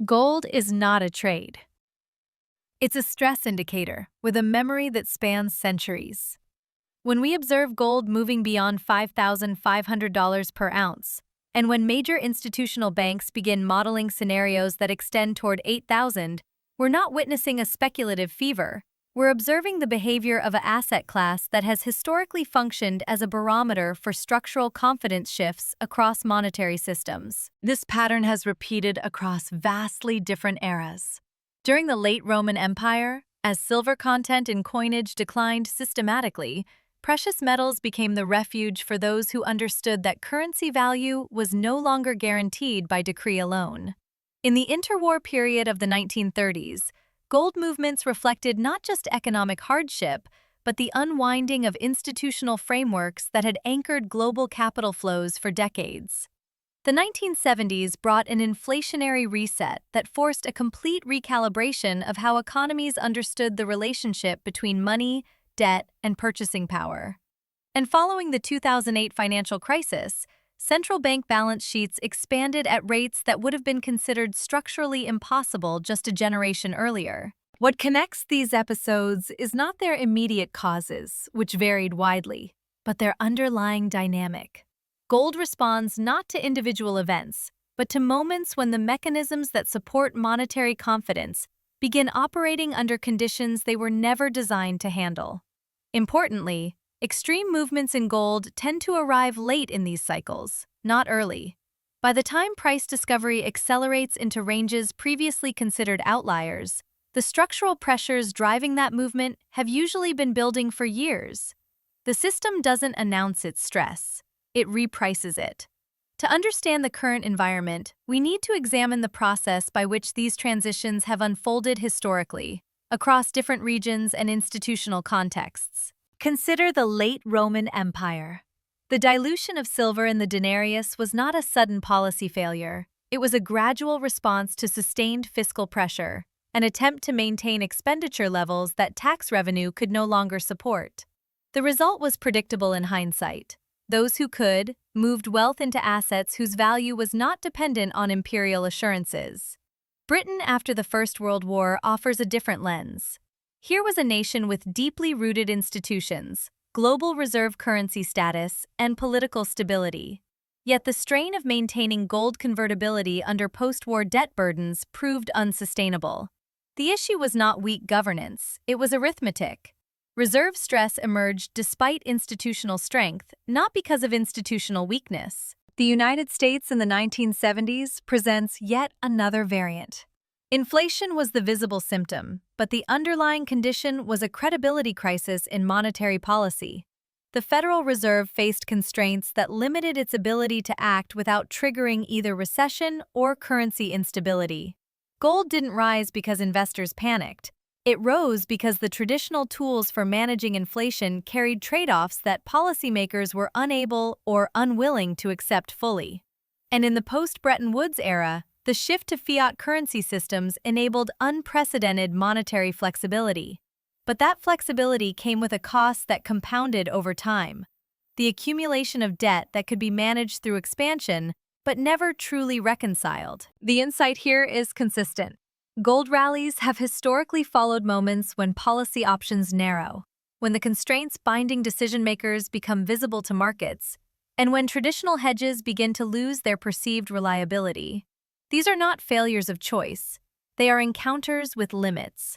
Gold is not a trade. It's a stress indicator with a memory that spans centuries. When we observe gold moving beyond $5,500 per ounce, and when major institutional banks begin modeling scenarios that extend toward 8,000, we're not witnessing a speculative fever. We're observing the behavior of an asset class that has historically functioned as a barometer for structural confidence shifts across monetary systems. This pattern has repeated across vastly different eras. During the late Roman Empire, as silver content in coinage declined systematically, precious metals became the refuge for those who understood that currency value was no longer guaranteed by decree alone. In the interwar period of the 1930s, gold movements reflected not just economic hardship, but the unwinding of institutional frameworks that had anchored global capital flows for decades. The 1970s brought an inflationary reset that forced a complete recalibration of how economies understood the relationship between money, debt, and purchasing power. And following the 2008 financial crisis, central bank balance sheets expanded at rates that would have been considered structurally impossible just a generation earlier. What connects these episodes is not their immediate causes, which varied widely, but their underlying dynamic. Gold responds not to individual events, but to moments when the mechanisms that support monetary confidence begin operating under conditions they were never designed to handle. Importantly, extreme movements in gold tend to arrive late in these cycles, not early. By the time price discovery accelerates into ranges previously considered outliers, the structural pressures driving that movement have usually been building for years. The system doesn't announce its stress, it reprices it. To understand the current environment, we need to examine the process by which these transitions have unfolded historically, across different regions and institutional contexts. Consider the late Roman Empire. The dilution of silver in the denarius was not a sudden policy failure. It was a gradual response to sustained fiscal pressure, an attempt to maintain expenditure levels that tax revenue could no longer support. The result was predictable in hindsight. Those who could moved wealth into assets whose value was not dependent on imperial assurances. Britain after the First World War offers a different lens. Here was a nation with deeply rooted institutions, global reserve currency status, and political stability. Yet the strain of maintaining gold convertibility under post-war debt burdens proved unsustainable. The issue was not weak governance, it was arithmetic. Reserve stress emerged despite institutional strength, not because of institutional weakness. The United States in the 1970s presents yet another variant. Inflation was the visible symptom, but the underlying condition was a credibility crisis in monetary policy. The Federal Reserve faced constraints that limited its ability to act without triggering either recession or currency instability. Gold didn't rise because investors panicked. It rose because the traditional tools for managing inflation carried trade-offs that policymakers were unable or unwilling to accept fully. And in the post-Bretton Woods era, the shift to fiat currency systems enabled unprecedented monetary flexibility. But that flexibility came with a cost that compounded over time: the accumulation of debt that could be managed through expansion but never truly reconciled. The insight here is consistent. Gold rallies have historically followed moments when policy options narrow, when the constraints binding decision-makers become visible to markets, and when traditional hedges begin to lose their perceived reliability. These are not failures of choice. They are encounters with limits.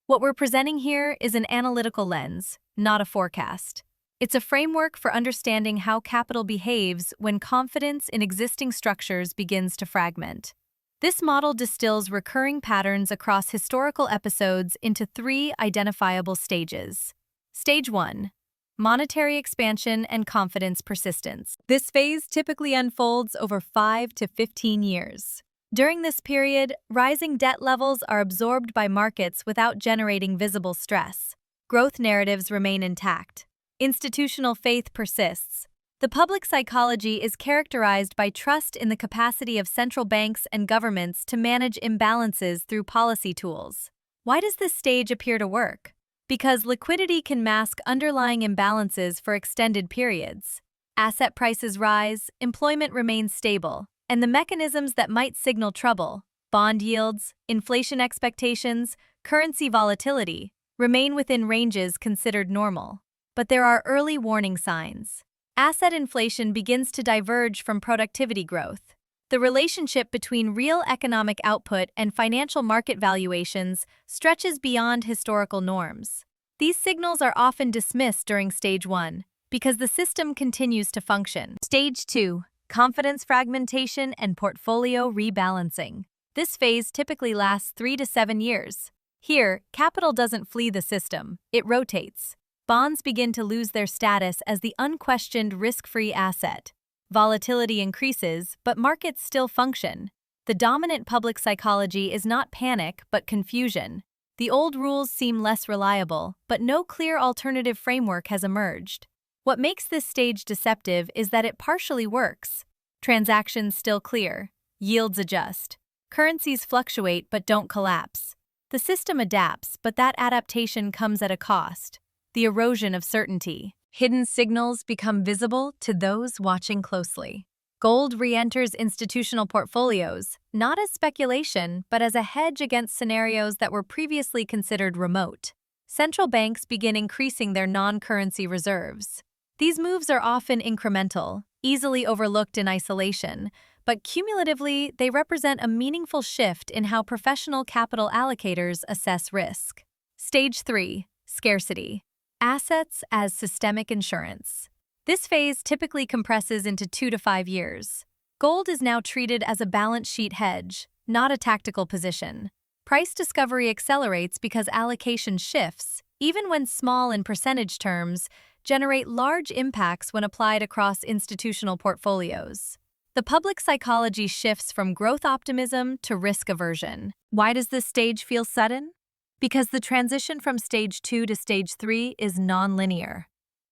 What we're presenting here is an analytical lens, not a forecast. It's a framework for understanding how capital behaves when confidence in existing structures begins to fragment. This model distills recurring patterns across historical episodes into three identifiable stages. Stage 1. Monetary expansion and confidence persistence. This phase typically unfolds over 5 to 15 years. During this period, rising debt levels are absorbed by markets without generating visible stress. Growth narratives remain intact. Institutional faith persists. The public psychology is characterized by trust in the capacity of central banks and governments to manage imbalances through policy tools. Why does this stage appear to work? Because liquidity can mask underlying imbalances for extended periods. Asset prices rise, employment remains stable, and the mechanisms that might signal trouble, Bond yields, inflation expectations, currency volatility remain within ranges considered normal. But there are early warning signs. Asset inflation begins to diverge from productivity growth. The relationship between real economic output and financial market valuations stretches beyond historical norms. These signals are often dismissed during Stage 1 because the system continues to function. Stage 2. Confidence fragmentation and portfolio rebalancing. This phase typically lasts 3 to 7 years. Here, capital doesn't flee the system, it rotates. Bonds begin to lose their status as the unquestioned risk-free asset. Volatility increases, but markets still function. The dominant public psychology is not panic, but confusion. The old rules seem less reliable, but no clear alternative framework has emerged. What makes this stage deceptive is that it partially works. Transactions still clear, yields adjust. Currencies fluctuate but don't collapse. The system adapts, but that adaptation comes at a cost: the erosion of certainty. Hidden signals become visible to those watching closely. Gold re-enters institutional portfolios, not as speculation, but as a hedge against scenarios that were previously considered remote. Central banks begin increasing their non-currency reserves. These moves are often incremental, easily overlooked in isolation, but cumulatively, they represent a meaningful shift in how professional capital allocators assess risk. Stage 3. Scarcity. Assets as systemic insurance. This phase typically compresses into 2 to 5 years. Gold is now treated as a balance sheet hedge, not a tactical position. Price discovery accelerates because allocation shifts, even when small in percentage terms, generate large impacts when applied across institutional portfolios. The public psychology shifts from growth optimism to risk aversion. Why does this stage feel sudden? Because the transition from Stage 2 to Stage 3 is nonlinear.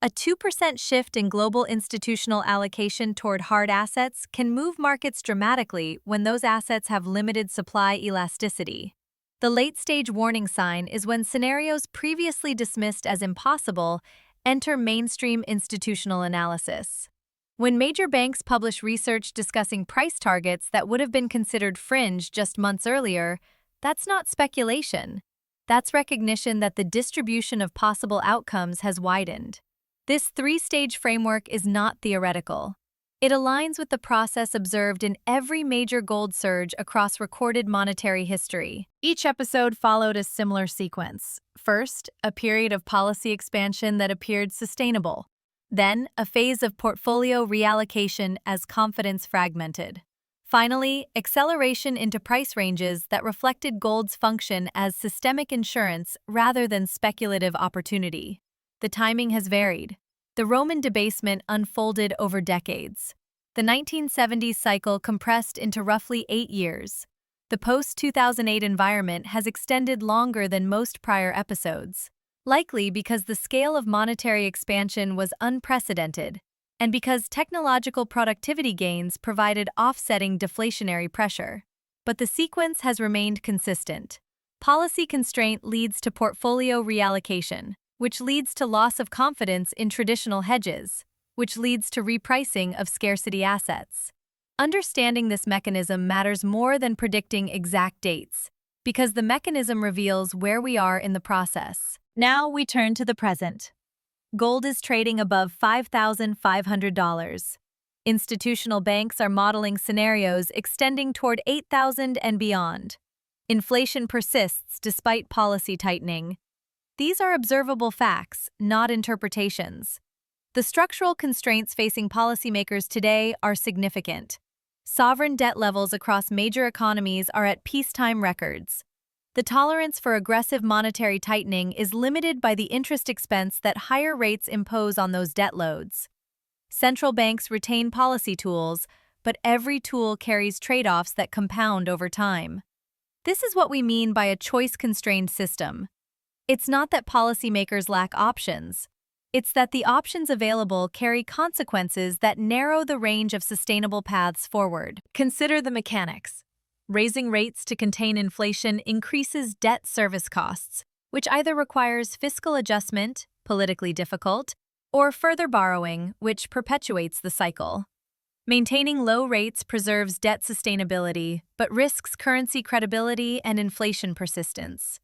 A 2% shift in global institutional allocation toward hard assets can move markets dramatically when those assets have limited supply elasticity. The late-stage warning sign is when scenarios previously dismissed as impossible enter mainstream institutional analysis. When major banks publish research discussing price targets that would have been considered fringe just months earlier, that's not speculation. That's recognition that the distribution of possible outcomes has widened. This three-stage framework is not theoretical. It aligns with the process observed in every major gold surge across recorded monetary history. Each episode followed a similar sequence. First, a period of policy expansion that appeared sustainable. Then, a phase of portfolio reallocation as confidence fragmented. Finally, acceleration into price ranges that reflected gold's function as systemic insurance rather than speculative opportunity. The timing has varied. The Roman debasement unfolded over decades. The 1970s cycle compressed into roughly 8 years. The post-2008 environment has extended longer than most prior episodes, likely because the scale of monetary expansion was unprecedented, and because technological productivity gains provided offsetting deflationary pressure. But the sequence has remained consistent. Policy constraint leads to portfolio reallocation, which leads to loss of confidence in traditional hedges, which leads to repricing of scarcity assets. Understanding this mechanism matters more than predicting exact dates, because the mechanism reveals where we are in the process. Now we turn to the present. Gold is trading above $5,500. Institutional banks are modeling scenarios extending toward $8,000 and beyond. Inflation persists despite policy tightening. These are observable facts, not interpretations. The structural constraints facing policymakers today are significant. Sovereign debt levels across major economies are at peacetime records. The tolerance for aggressive monetary tightening is limited by the interest expense that higher rates impose on those debt loads. Central banks retain policy tools, but every tool carries trade-offs that compound over time. This is what we mean by a choice-constrained system. It's not that policymakers lack options. It's that the options available carry consequences that narrow the range of sustainable paths forward. Consider the mechanics. Raising rates to contain inflation increases debt service costs, which either requires fiscal adjustment, politically difficult, or further borrowing, which perpetuates the cycle. Maintaining low rates preserves debt sustainability, but risks currency credibility and inflation persistence.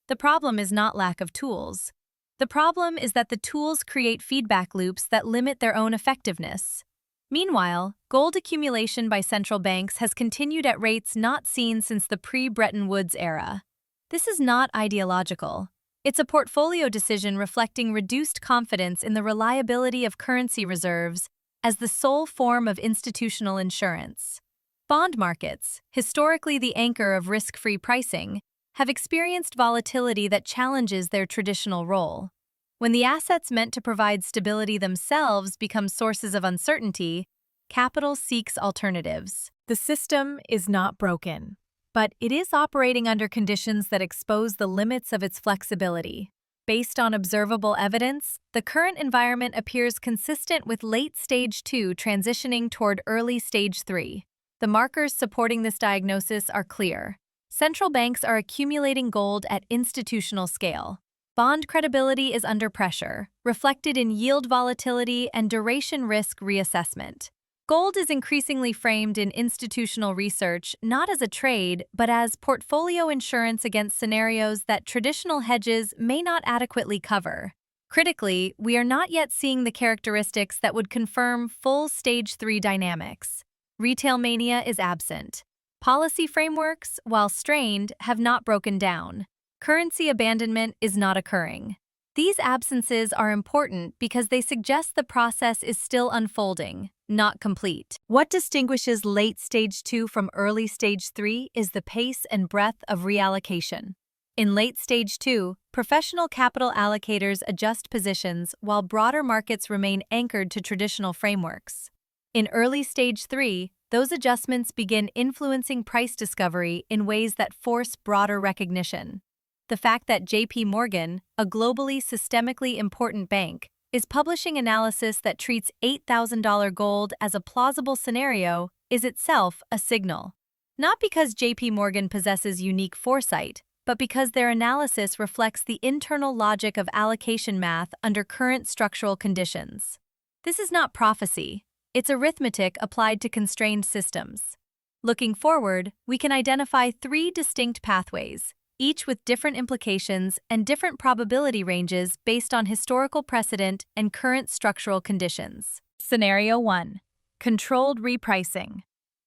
The problem is not lack of tools. The problem is that the tools create feedback loops that limit their own effectiveness. Meanwhile, gold accumulation by central banks has continued at rates not seen since the pre-Bretton Woods era. This is not ideological. It's a portfolio decision reflecting reduced confidence in the reliability of currency reserves as the sole form of institutional insurance. Bond markets, historically the anchor of risk-free pricing, have experienced volatility that challenges their traditional role. When the assets meant to provide stability themselves become sources of uncertainty, capital seeks alternatives. The system is not broken, but it is operating under conditions that expose the limits of its flexibility. Based on observable evidence, the current environment appears consistent with late stage 2 transitioning toward early stage 3. The markers supporting this diagnosis are clear. Central banks are accumulating gold at institutional scale. Bond credibility is under pressure, reflected in yield volatility and duration risk reassessment. Gold is increasingly framed in institutional research not as a trade, but as portfolio insurance against scenarios that traditional hedges may not adequately cover. Critically, we are not yet seeing the characteristics that would confirm full Stage 3 dynamics. Retail mania is absent. Policy frameworks, while strained, have not broken down. Currency abandonment is not occurring. These absences are important because they suggest the process is still unfolding, not complete. What distinguishes late stage 2 from early stage 3 is the pace and breadth of reallocation. In late stage 2, professional capital allocators adjust positions while broader markets remain anchored to traditional frameworks. In early stage 3, those adjustments begin influencing price discovery in ways that force broader recognition. The fact that JPMorgan, a globally systemically important bank, is publishing analysis that treats $8,000 gold as a plausible scenario is itself a signal. Not because JPMorgan possesses unique foresight, but because their analysis reflects the internal logic of allocation math under current structural conditions. This is not prophecy. It's arithmetic applied to constrained systems. Looking forward, we can identify 3 distinct pathways, each with different implications and different probability ranges based on historical precedent and current structural conditions. Scenario 1. Controlled repricing.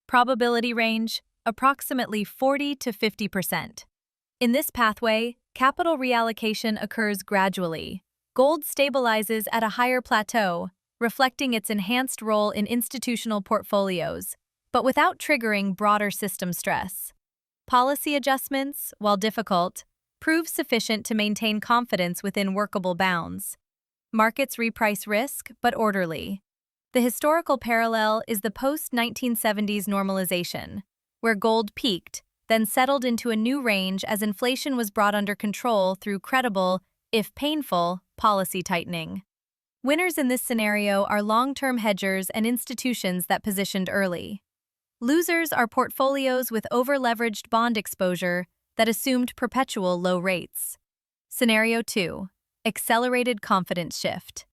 Probability range, approximately 40 to 50%. In this pathway, capital reallocation occurs gradually. Gold stabilizes at a higher plateau, reflecting its enhanced role in institutional portfolios, but without triggering broader system stress. Policy adjustments, while difficult, prove sufficient to maintain confidence within workable bounds. Markets reprice risk, but orderly. The historical parallel is the post-1970s normalization, where gold peaked, then settled into a new range as inflation was brought under control through credible, if painful, policy tightening. Winners in this scenario are long-term hedgers and institutions that positioned early. Losers are portfolios with over-leveraged bond exposure that assumed perpetual low rates. Scenario 2. Accelerated confidence shift.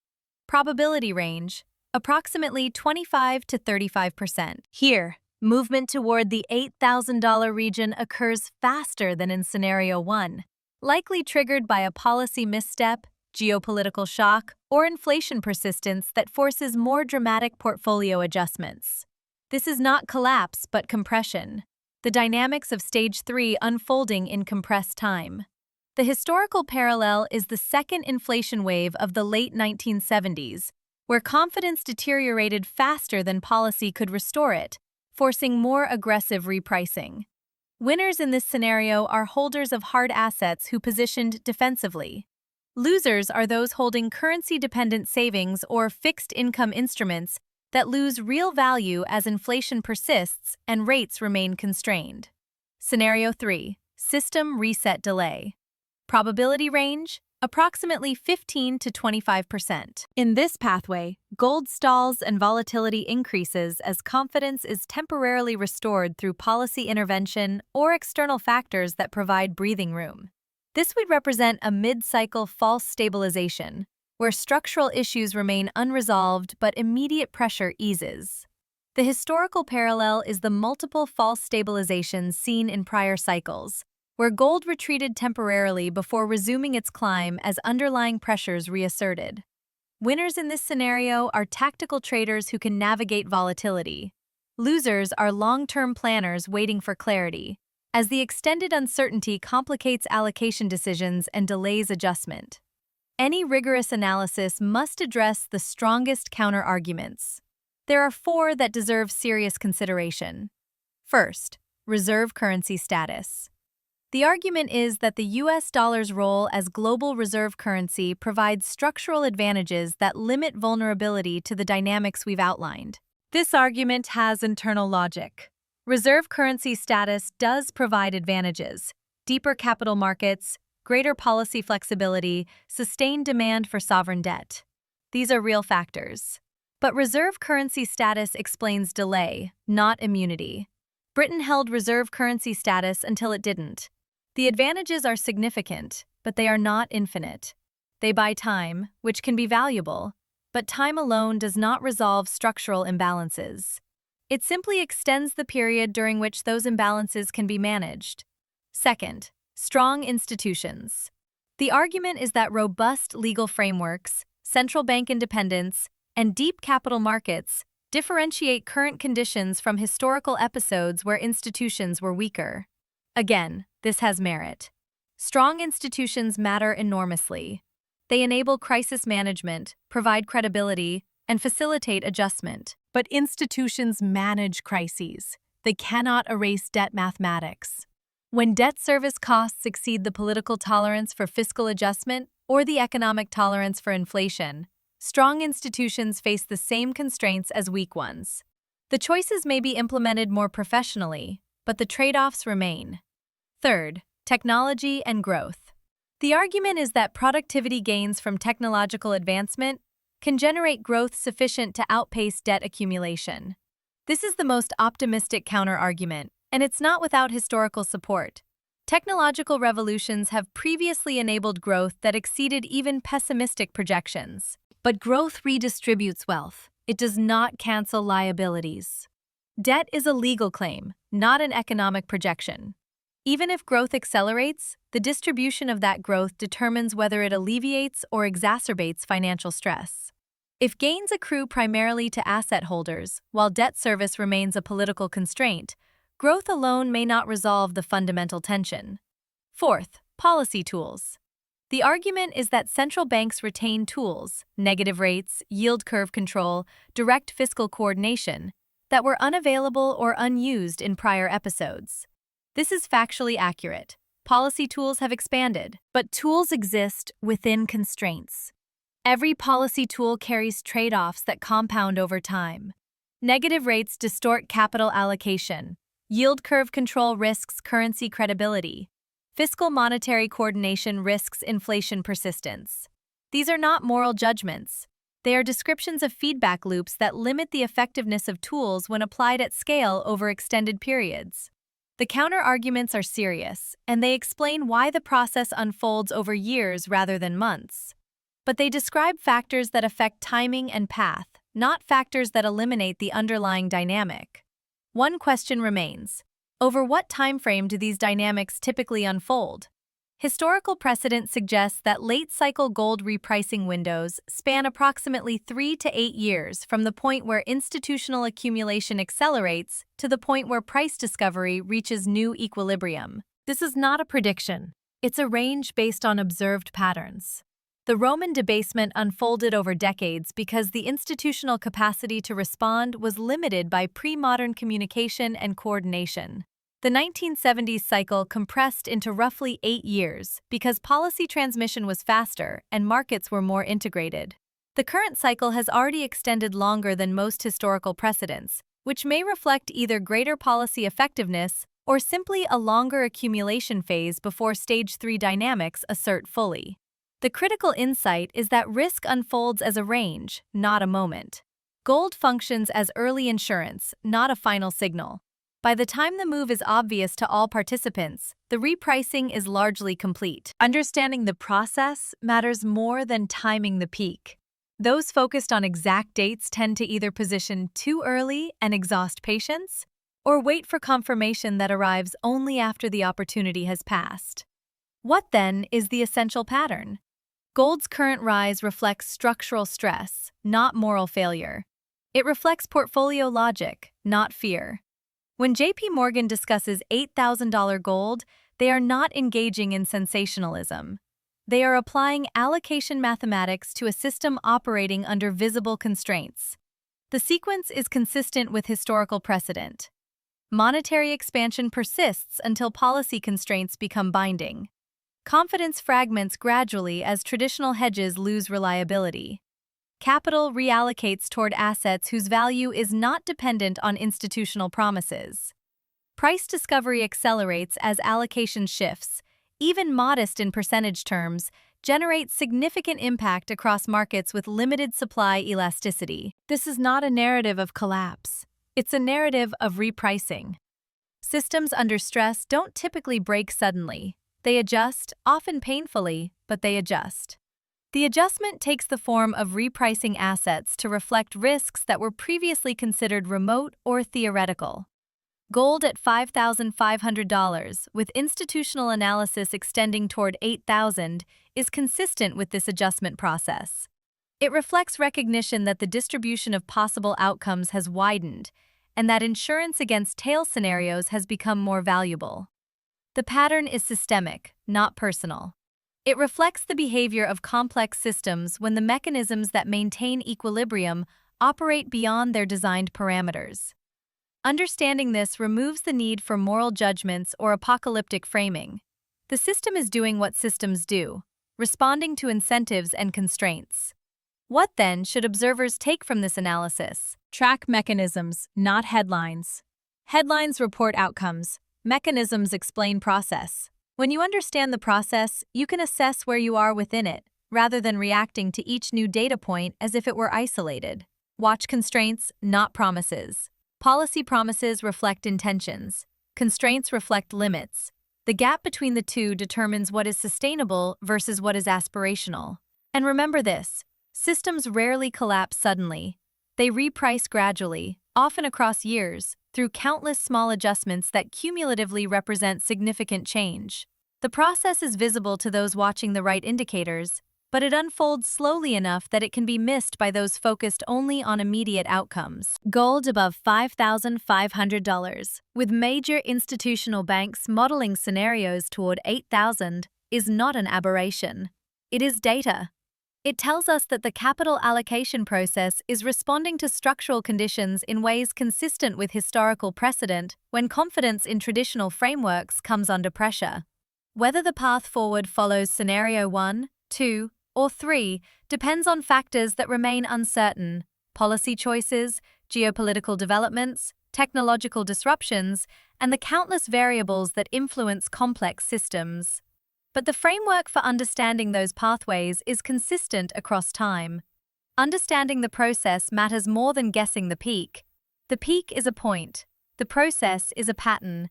Probability range, approximately 25 to 35%. Here, movement toward the $8,000 region occurs faster than in Scenario 1, likely triggered by a policy misstep, geopolitical shock, or inflation persistence that forces more dramatic portfolio adjustments. This is not collapse but compression, the dynamics of Stage 3 unfolding in compressed time. The historical parallel is the second inflation wave of the late 1970s, where confidence deteriorated faster than policy could restore it, forcing more aggressive repricing. Winners in this scenario are holders of hard assets who positioned defensively. Losers are those holding currency-dependent savings or fixed-income instruments that lose real value as inflation persists and rates remain constrained. Scenario 3. System reset delay. Probability range, approximately 15 to 25%. In this pathway, gold stalls and volatility increases as confidence is temporarily restored through policy intervention or external factors that provide breathing room. This would represent a mid-cycle false stabilization, where structural issues remain unresolved but immediate pressure eases. The historical parallel is the multiple false stabilizations seen in prior cycles, where gold retreated temporarily before resuming its climb as underlying pressures reasserted. Winners in this scenario are tactical traders who can navigate volatility. Losers are long-term planners waiting for clarity, as the extended uncertainty complicates allocation decisions and delays adjustment. Any rigorous analysis must address the strongest counter-arguments. There are 4 that deserve serious consideration. First, reserve currency status. The argument is that the US dollar's role as global reserve currency provides structural advantages that limit vulnerability to the dynamics we've outlined. This argument has internal logic. Reserve currency status does provide advantages: deeper capital markets, greater policy flexibility, sustained demand for sovereign debt. These are real factors. But reserve currency status explains delay, not immunity. Britain held reserve currency status until it didn't. The advantages are significant, but they are not infinite. They buy time, which can be valuable, but time alone does not resolve structural imbalances. It simply extends the period during which those imbalances can be managed. Second, strong institutions. The argument is that robust legal frameworks, central bank independence, and deep capital markets differentiate current conditions from historical episodes where institutions were weaker. Again, this has merit. Strong institutions matter enormously. They enable crisis management, provide credibility, and facilitate adjustment. But institutions manage crises. They cannot erase debt mathematics. When debt service costs exceed the political tolerance for fiscal adjustment or the economic tolerance for inflation, strong institutions face the same constraints as weak ones. The choices may be implemented more professionally, but the trade-offs remain. Third, technology and growth. The argument is that productivity gains from technological advancement can generate growth sufficient to outpace debt accumulation. This is the most optimistic counter-argument, and it's not without historical support. Technological revolutions have previously enabled growth that exceeded even pessimistic projections. But growth redistributes wealth. It does not cancel liabilities. Debt is a legal claim, not an economic projection. Even if growth accelerates, the distribution of that growth determines whether it alleviates or exacerbates financial stress. If gains accrue primarily to asset holders, while debt service remains a political constraint, growth alone may not resolve the fundamental tension. Fourth, policy tools. The argument is that central banks retain tools, negative rates, yield curve control, direct fiscal coordination, that were unavailable or unused in prior episodes. This is factually accurate. Policy tools have expanded, but tools exist within constraints. Every policy tool carries trade-offs that compound over time. Negative rates distort capital allocation. Yield curve control risks currency credibility. Fiscal monetary coordination risks inflation persistence. These are not moral judgments. They are descriptions of feedback loops that limit the effectiveness of tools when applied at scale over extended periods. The counter-arguments are serious, and they explain why the process unfolds over years rather than months. But they describe factors that affect timing and path, not factors that eliminate the underlying dynamic. One question remains. Over what timeframe do these dynamics typically unfold? Historical precedent suggests that late-cycle gold repricing windows span approximately 3 to 8 years from the point where institutional accumulation accelerates to the point where price discovery reaches new equilibrium. This is not a prediction. It's a range based on observed patterns. The Roman debasement unfolded over decades because the institutional capacity to respond was limited by pre-modern communication and coordination. The 1970s cycle compressed into roughly 8 years because policy transmission was faster and markets were more integrated. The current cycle has already extended longer than most historical precedents, which may reflect either greater policy effectiveness or simply a longer accumulation phase before Stage 3 dynamics assert fully. The critical insight is that risk unfolds as a range, not a moment. Gold functions as early insurance, not a final signal. By the time the move is obvious to all participants, the repricing is largely complete. Understanding the process matters more than timing the peak. Those focused on exact dates tend to either position too early and exhaust patience, or wait for confirmation that arrives only after the opportunity has passed. What then is the essential pattern? Gold's current rise reflects structural stress, not moral failure. It reflects portfolio logic, not fear. When JPMorgan discusses $8,000 gold, they are not engaging in sensationalism. They are applying allocation mathematics to a system operating under visible constraints. The sequence is consistent with historical precedent. Monetary expansion persists until policy constraints become binding. Confidence fragments gradually as traditional hedges lose reliability. Capital reallocates toward assets whose value is not dependent on institutional promises. Price discovery accelerates as allocation shifts, even modest in percentage terms, generates significant impact across markets with limited supply elasticity. This is not a narrative of collapse. It's a narrative of repricing. Systems under stress don't typically break suddenly. They adjust, often painfully, but they adjust. The adjustment takes the form of repricing assets to reflect risks that were previously considered remote or theoretical. Gold at $5,500, with institutional analysis extending toward $8,000, is consistent with this adjustment process. It reflects recognition that the distribution of possible outcomes has widened, and that insurance against tail scenarios has become more valuable. The pattern is systemic, not personal. It reflects the behavior of complex systems when the mechanisms that maintain equilibrium operate beyond their designed parameters. Understanding this removes the need for moral judgments or apocalyptic framing. The system is doing what systems do, responding to incentives and constraints. What then should observers take from this analysis? Track mechanisms, not headlines. Headlines report outcomes. Mechanisms explain process. When you understand the process, you can assess where you are within it, rather than reacting to each new data point as if it were isolated. Watch constraints, not promises. Policy promises reflect intentions. Constraints reflect limits. The gap between the two determines what is sustainable versus what is aspirational. And remember this, systems rarely collapse suddenly. They reprice gradually, often across years, through countless small adjustments that cumulatively represent significant change. The process is visible to those watching the right indicators, but it unfolds slowly enough that it can be missed by those focused only on immediate outcomes. Gold above $5,500, with major institutional banks modeling scenarios toward $8,000, is not an aberration. It is data. It tells us that the capital allocation process is responding to structural conditions in ways consistent with historical precedent when confidence in traditional frameworks comes under pressure. Whether the path forward follows scenario 1, 2, or 3 depends on factors that remain uncertain: policy choices, geopolitical developments, technological disruptions, and the countless variables that influence complex systems. But the framework for understanding those pathways is consistent across time. Understanding the process matters more than guessing the peak. The peak is a point, the process is a pattern,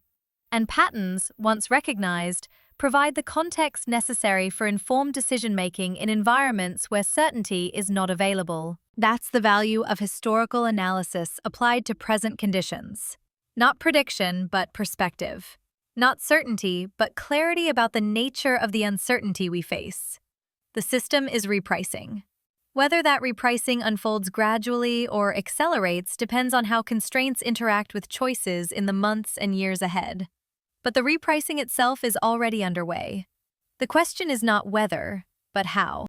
and patterns, once recognized, provide the context necessary for informed decision-making in environments where certainty is not available. That's the value of historical analysis applied to present conditions. Not prediction, but perspective. Not certainty, but clarity about the nature of the uncertainty we face. The system is repricing. Whether that repricing unfolds gradually or accelerates depends on how constraints interact with choices in the months and years ahead. But the repricing itself is already underway. The question is not whether, but how.